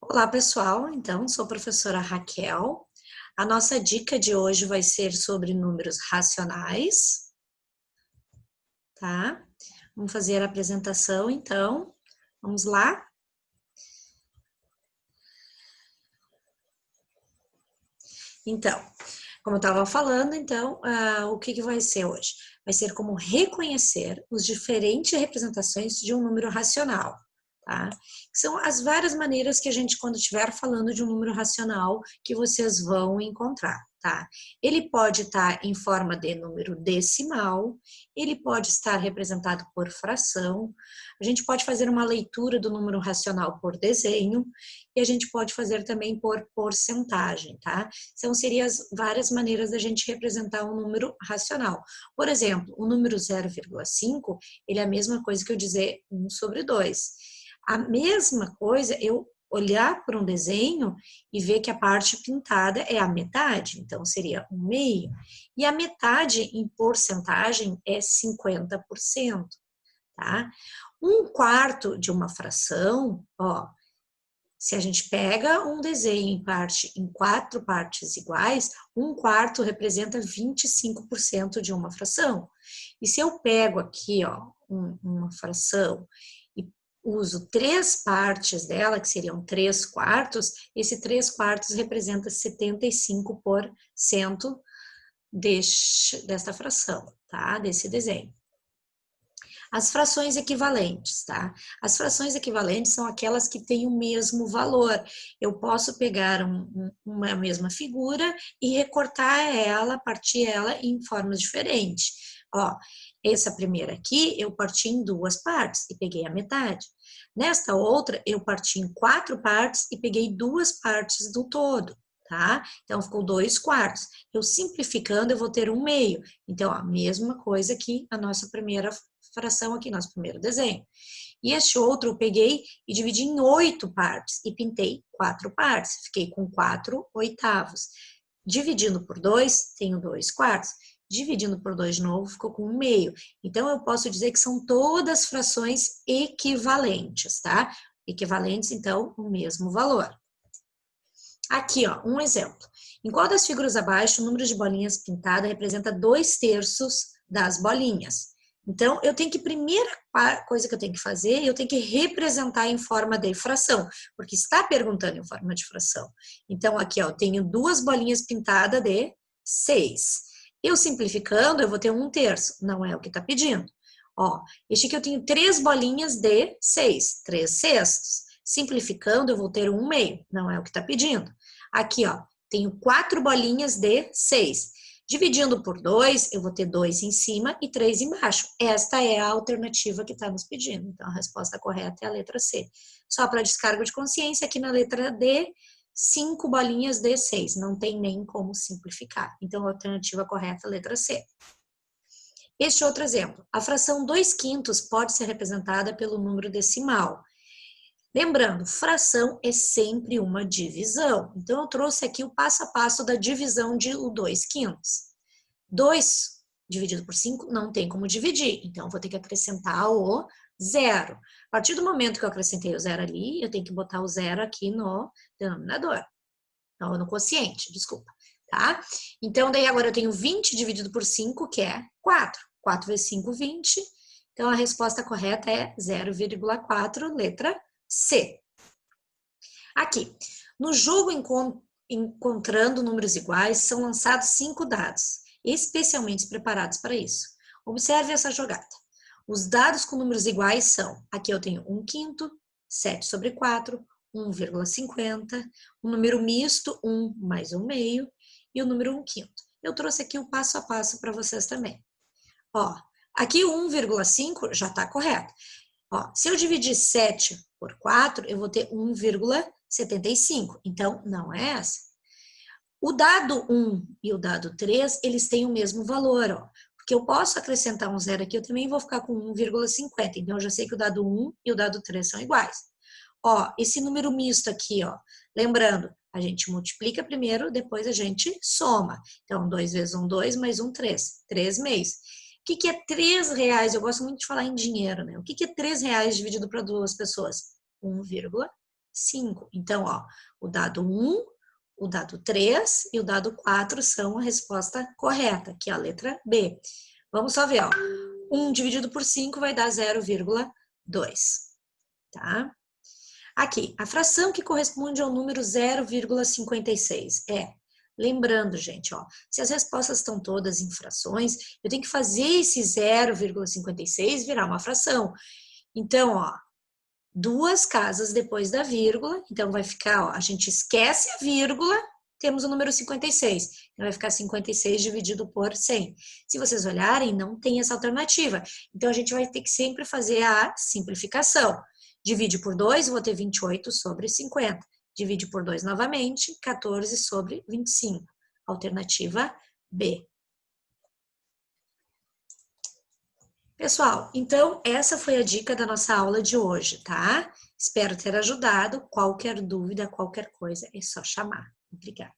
Olá, pessoal. Então, sou a professora Raquel. A nossa dica de hoje vai ser sobre números racionais, tá? Vamos fazer a apresentação, então. Vamos lá? Então, como eu estava falando, então, o que vai ser hoje? Vai ser como reconhecer as diferentes representações de um número racional, tá? Que são as várias maneiras que a gente, quando estiver falando de um número racional, que vocês vão encontrar, tá? Ele pode estar em forma de número decimal, ele pode estar representado por fração, a gente pode fazer uma leitura do número racional por desenho, e a gente pode fazer também por porcentagem, tá? Então, seriam as várias maneiras da gente representar um número racional. Por exemplo, o número 0,5, ele é a mesma coisa que eu dizer 1 sobre 2. A mesma coisa eu olhar para um desenho e ver que a parte pintada é a metade, então seria 1/2. E a metade em porcentagem é 50%, tá? 1/4 de uma fração, ó, se a gente pega um desenho em 4 partes iguais, 1/4 representa 25% de uma fração. E se eu pego aqui, ó, uma fração e uso 3 partes dela, que seriam 3/4, esse 3/4 representa 75% desta fração, tá? Desse desenho. As frações equivalentes, tá? As frações equivalentes são aquelas que têm o mesmo valor. Eu posso pegar uma mesma figura e recortar ela, partir ela em formas diferentes. Ó, essa primeira aqui eu parti em 2 partes e peguei a metade. Nesta outra eu parti em 4 partes e peguei 2 partes do todo. Tá? Então, ficou 2/4. Eu simplificando, eu vou ter 1/2. Então, a mesma coisa que a nossa primeira fração aqui, nosso primeiro desenho. E este outro eu peguei e dividi em 8 partes e pintei 4 partes. Fiquei com 4/8. Dividindo por 2, tenho 2/4. Dividindo por 2 de novo, ficou com 1/2. Então, eu posso dizer que são todas frações equivalentes, tá? Equivalentes, então, o mesmo valor. Aqui, ó, um exemplo. Em qual das figuras abaixo, o número de bolinhas pintada representa 2/3 das bolinhas? Então, eu tenho que, primeira coisa que eu tenho que fazer, eu tenho que representar em forma de fração, porque está perguntando em forma de fração. Então, aqui, ó, eu tenho 2 bolinhas pintadas de 6. Eu simplificando, eu vou ter 1/3, não é o que está pedindo. Ó, este aqui eu tenho 3 bolinhas de 6, 3/6. Simplificando, eu vou ter 1/2, não é o que está pedindo. Aqui, ó, tenho 4 bolinhas de 6. Dividindo por 2, eu vou ter 2 em cima e 3 embaixo. Esta é a alternativa que está nos pedindo. Então, a resposta correta é a letra C. Só para descargo de consciência, aqui na letra D, 5 bolinhas de 6. Não tem nem como simplificar. Então, a alternativa correta é a letra C. Este outro exemplo. A fração 2/5 pode ser representada pelo número decimal. Lembrando, fração é sempre uma divisão. Então, eu trouxe aqui o passo a passo da divisão de 2/5. 2 dividido por 5 não tem como dividir. Então, eu vou ter que acrescentar o 0. A partir do momento que eu acrescentei o 0 ali, eu tenho que botar o 0 aqui no denominador. Não, no quociente, desculpa. Tá? Então, daí agora eu tenho 20 dividido por 5, que é 4. 4 vezes 5, 20. Então, a resposta correta é 0,4, letra C. Aqui, no jogo Encontrando Números Iguais, são lançados 5 dados, especialmente preparados para isso. Observe essa jogada. Os dados com números iguais são, aqui eu tenho 1/5, 7/4, 1,50, um número misto, 1 mais 1/2, e o número 1/5. Eu trouxe aqui o passo a passo para vocês também. Ó, aqui o 1,5 já está correto. Ó, se eu dividir 7 por 4, eu vou ter 1,75. Então, não é essa. O dado 1 e o dado 3, eles têm o mesmo valor, ó. Porque eu posso acrescentar um 0 aqui, eu também vou ficar com 1,50. Então, eu já sei que o dado 1 e o dado 3 são iguais. Ó, esse número misto aqui, ó. Lembrando, a gente multiplica primeiro, depois a gente soma. Então, 2 vezes 1, 2, mais 1, 3. 3 meios. O que é R$3? Eu gosto muito de falar em dinheiro, né? O que é R$3 dividido para 2 pessoas? 1,50. 5. Então, ó, o dado 1, o dado 3 e o dado 4 são a resposta correta, que é a letra B. Vamos só ver, ó. 1 dividido por 5 vai dar 0,2, tá? Aqui, a fração que corresponde ao número 0,56 é... Lembrando, gente, ó, se as respostas estão todas em frações, eu tenho que fazer esse 0,56 virar uma fração. Então, ó, 2 casas depois da vírgula, então vai ficar, ó, a gente esquece a vírgula, temos o número 56. Então vai ficar 56 dividido por 100. Se vocês olharem, não tem essa alternativa. Então a gente vai ter que sempre fazer a simplificação. Divide por 2, vou ter 28 sobre 50. Divide por 2 novamente, 14 sobre 25. Alternativa B. Pessoal, então essa foi a dica da nossa aula de hoje, tá? Espero ter ajudado. Qualquer dúvida, qualquer coisa, é só chamar. Obrigada.